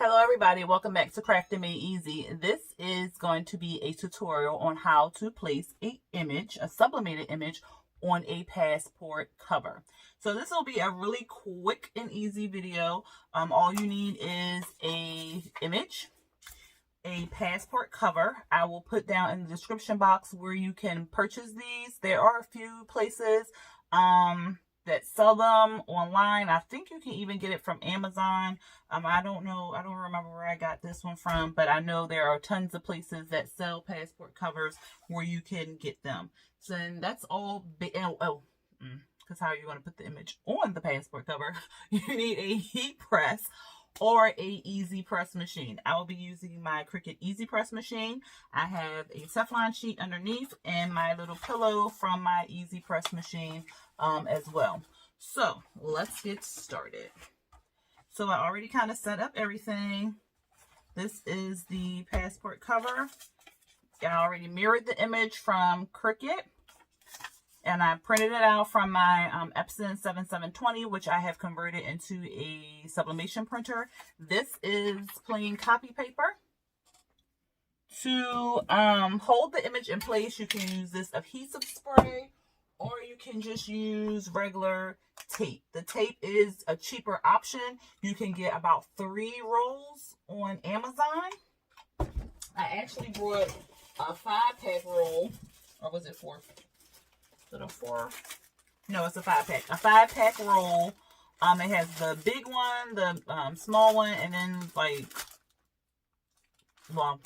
Hello everybody, welcome back to Crafting Made Easy. This is going to be a tutorial on how to place a sublimated image on a passport cover. So this will be a really quick and easy video. All you need is a image, a passport cover. I will put down in the description box where you can purchase these. There are a few places that sell them online. I think you can even get it from Amazon. I don't know. I don't remember where I got this one from, but I know there are tons of places that sell passport covers where you can get them. So then that's all. Because how are you going to put the image on the passport cover? You need a heat press or a easy press machine. I will be using my Cricut easy press machine. I have a Teflon sheet underneath and my little pillow from my easy press machine as well. So let's get started. So I already kind of set up everything. This is the passport cover. I already mirrored the image from Cricut. And I printed it out from my Epson 7720, which I have converted into a sublimation printer. This is plain copy paper. To hold the image in place, you can use this adhesive spray, or you can just use regular tape. The tape is a cheaper option. You can get about 3 rolls on Amazon. I actually brought a 5-pack roll, or was it 4? A 4? No, it's a 5-pack. A 5-pack roll. It has the big one, the small one, and then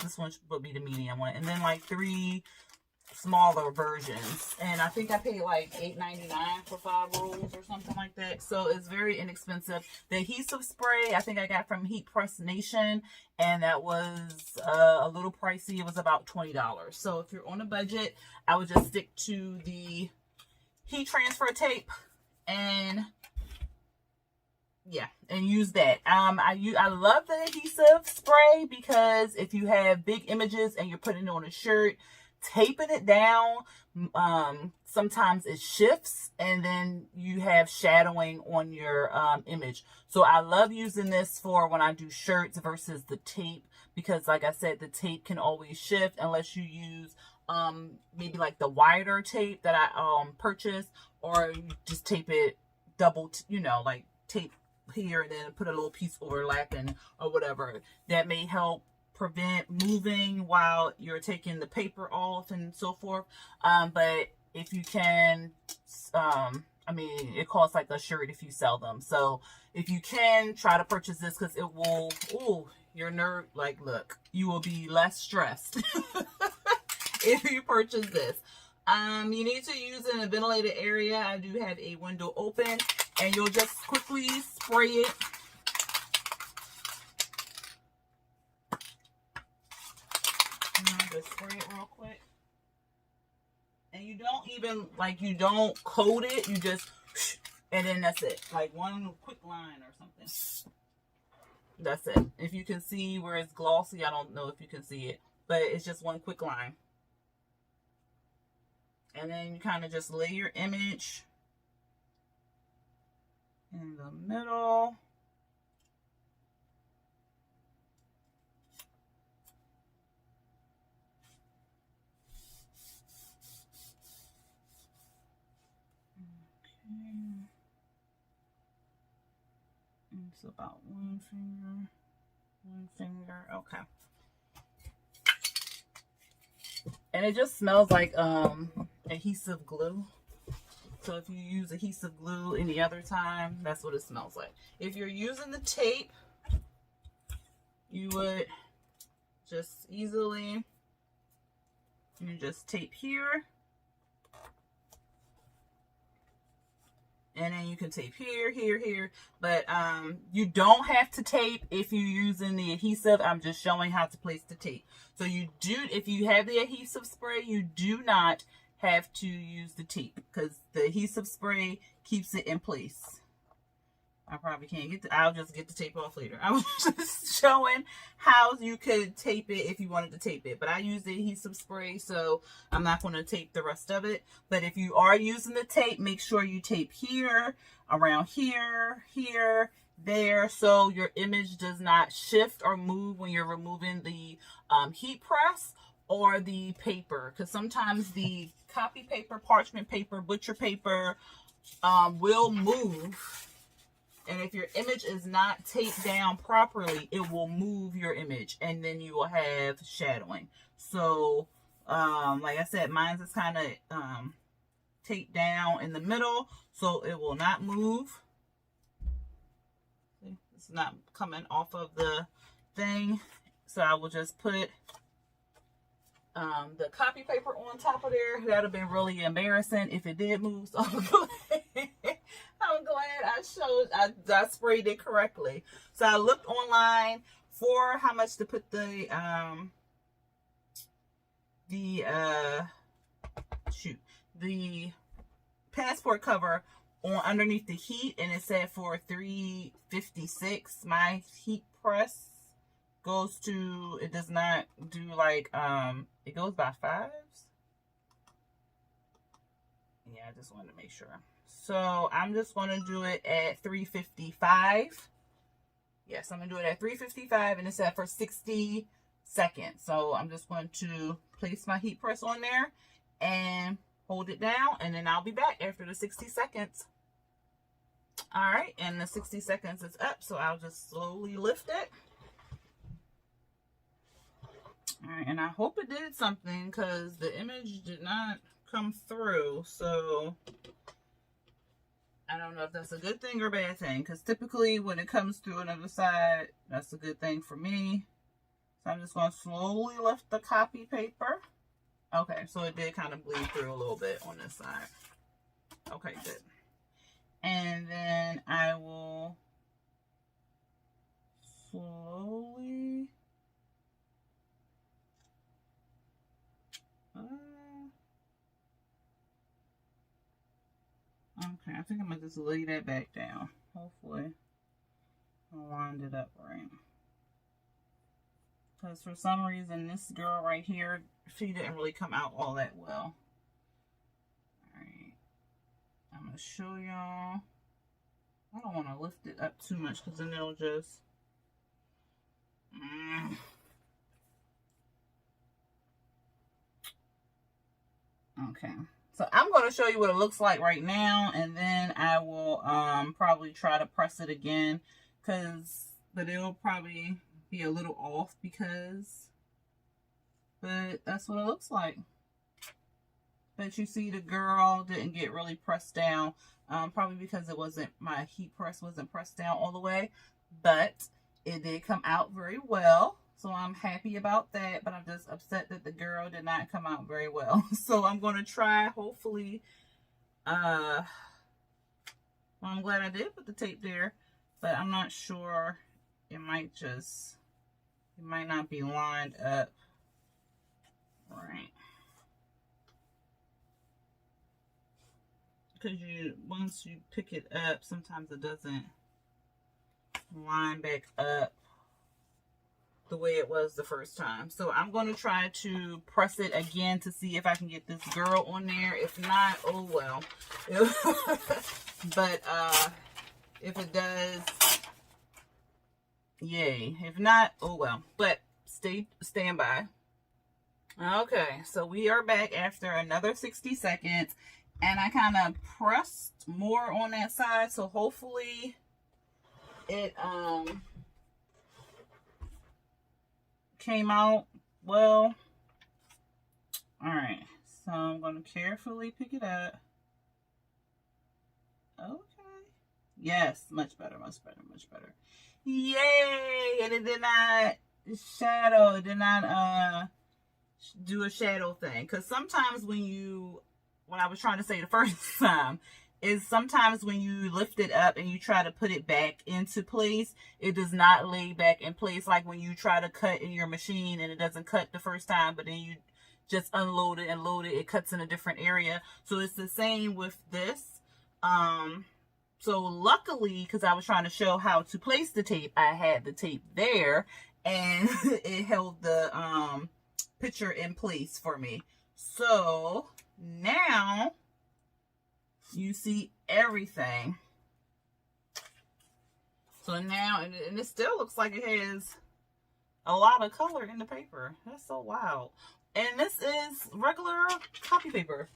this one would be the medium one, and then 3 smaller versions. And I think I paid $8.99 for 5 rolls or something like that. So it's very inexpensive. The adhesive spray I think I got from Heat Press Nation, and that was a little pricey. It was about $20. So if you're on a budget, I would just stick to the heat transfer tape and use that. I love the adhesive spray because if you have big images and you're putting it on a shirt, taping it down, sometimes it shifts and then you have shadowing on your image. So I love using this for when I do shirts versus the tape, because like I said, the tape can always shift unless you use maybe the wider tape that I purchased, or you just tape it double, tape here and then put a little piece overlapping or whatever. That may help prevent moving while you're taking the paper off and so forth. But if you can, it costs like a shirt if you sell them. So if you can, try to purchase this, because it will, your nerve, look, you will be less stressed if you purchase this. You need to use it in a ventilated area. I do have a window open, and you'll just quickly spray it. Just spray it real quick. And you don't even, you don't coat it. You just, and then that's it. One quick line or something. That's it. If you can see where it's glossy, I don't know if you can see it, but it's just one quick line. And then you kind of just lay your image in the middle. Okay. It's about one finger. Okay. And it just smells like adhesive glue. So if you use adhesive glue any other time, that's what it smells like. If you're using the tape, you would just easily, you just tape here, and then you can tape here, here, here. But you don't have to tape if you're using the adhesive. I'm just showing how to place the tape. So you do, if you have the adhesive spray, you do not have to use the tape, because the adhesive spray keeps it in place. I probably can't get I'll just get the tape off later. I was just showing how you could tape it if you wanted to tape it. But I use the adhesive spray, so I'm not going to tape the rest of it. But if you are using the tape, make sure you tape here, around here, here, there so your image does not shift or move when you're removing the heat press or the paper, because sometimes the copy paper, parchment paper, butcher paper will move, and if your image is not taped down properly, it will move your image, and then you will have shadowing. So like I said, mine's is kind of taped down in the middle, so it will not move. It's not coming off of the thing, so I will just put the copy paper on top of there. That would have been really embarrassing if it did move, so I'm glad I sprayed it correctly. So I looked online for how much to put the passport cover on underneath the heat, and it said for $3.56. My heat press goes to, it does not do like it goes by fives. Yeah, I just wanted to make sure. So I'm just going to do it at $3.55. Yes, I'm going to do it at $3.55, and it's set for 60 seconds. So I'm just going to place my heat press on there and hold it down, and then I'll be back after the 60 seconds. All right, and the 60 seconds is up, so I'll just slowly lift it. All right, and I hope it did something, because the image did not come through, so I don't know if that's a good thing or a bad thing, because typically when it comes through another side, that's a good thing for me. So I'm just going to slowly lift the copy paper. Okay, so it did kind of bleed through a little bit on this side. Okay, good. And then I will slowly... okay, I think I'm going to just lay that back down. Hopefully I lined it up right. Because for some reason, this girl right here, she didn't really come out all that well. Alright. I'm going to show y'all. I don't want to lift it up too much, because then it'll just... Okay. So I'm going to show you what it looks like right now, and then I will probably try to press it again, but it'll probably be a little off but that's what it looks like. But you see the girl didn't get really pressed down, probably because my heat press wasn't pressed down all the way, but it did come out very well. So I'm happy about that, but I'm just upset that the girl did not come out very well. So I'm going to try, hopefully, well, I'm glad I did put the tape there, but I'm not sure. It might not be lined up right. Because once you pick it up, sometimes it doesn't line back up the way it was the first time. So I'm going to try to press it again to see if I can get this girl on there. If not, oh well. But if it does, yay. If not, oh well. But stand by. Okay, so we are back after another 60 seconds, and I kind of pressed more on that side, so hopefully it came out well. All right, so I'm going to carefully pick it up. Okay, yes, much better, much better, much better. Yay! And it did not shadow. It did not do a shadow thing, because sometimes what I was trying to say the first time is sometimes when you lift it up and you try to put it back into place, it does not lay back in place. Like when you try to cut in your machine and it doesn't cut the first time, but then you just unload it and load it, it cuts in a different area. So it's the same with this. So luckily, because I was trying to show how to place the tape, I had the tape there, and it held the picture in place for me. So now you see everything. So now, and it still looks like it has a lot of color in the paper. That's so wild. And this is regular copy paper.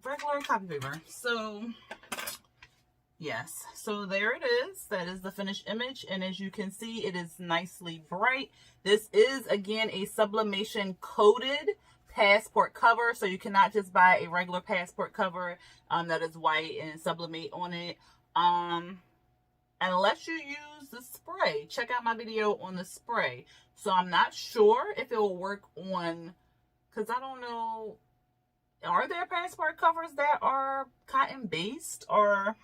Regular copy paper. So, yes. So there it is. That is the finished image. And as you can see, it is nicely bright. This is, again, a sublimation coated passport cover. So you cannot just buy a regular passport cover that is white and sublimate on it. Unless you use the spray. Check out my video on the spray. So I'm not sure if it will work on, because I don't know, are there passport covers that are cotton based? Or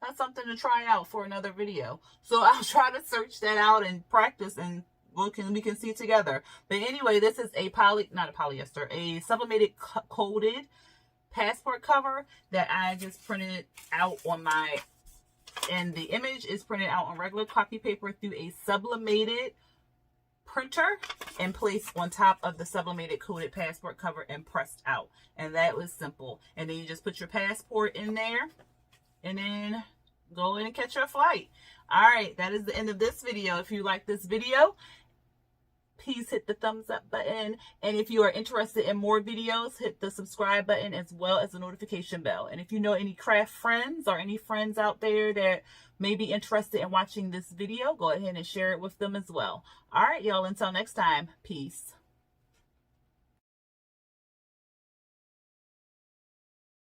that's something to try out for another video. So I'll try to search that out and practice, and we can see together. But anyway, this is a a sublimated coated passport cover that I just printed out on my, and the image is printed out on regular copy paper through a sublimated printer and placed on top of the sublimated coated passport cover and pressed out. And that was simple. And then you just put your passport in there and then go in and catch your flight. All right, that is the end of this video. If you like this video, please hit the thumbs up button. And if you are interested in more videos, hit the subscribe button as well as the notification bell. And if you know any craft friends or any friends out there that may be interested in watching this video, go ahead and share it with them as well. All right, y'all, until next time, peace.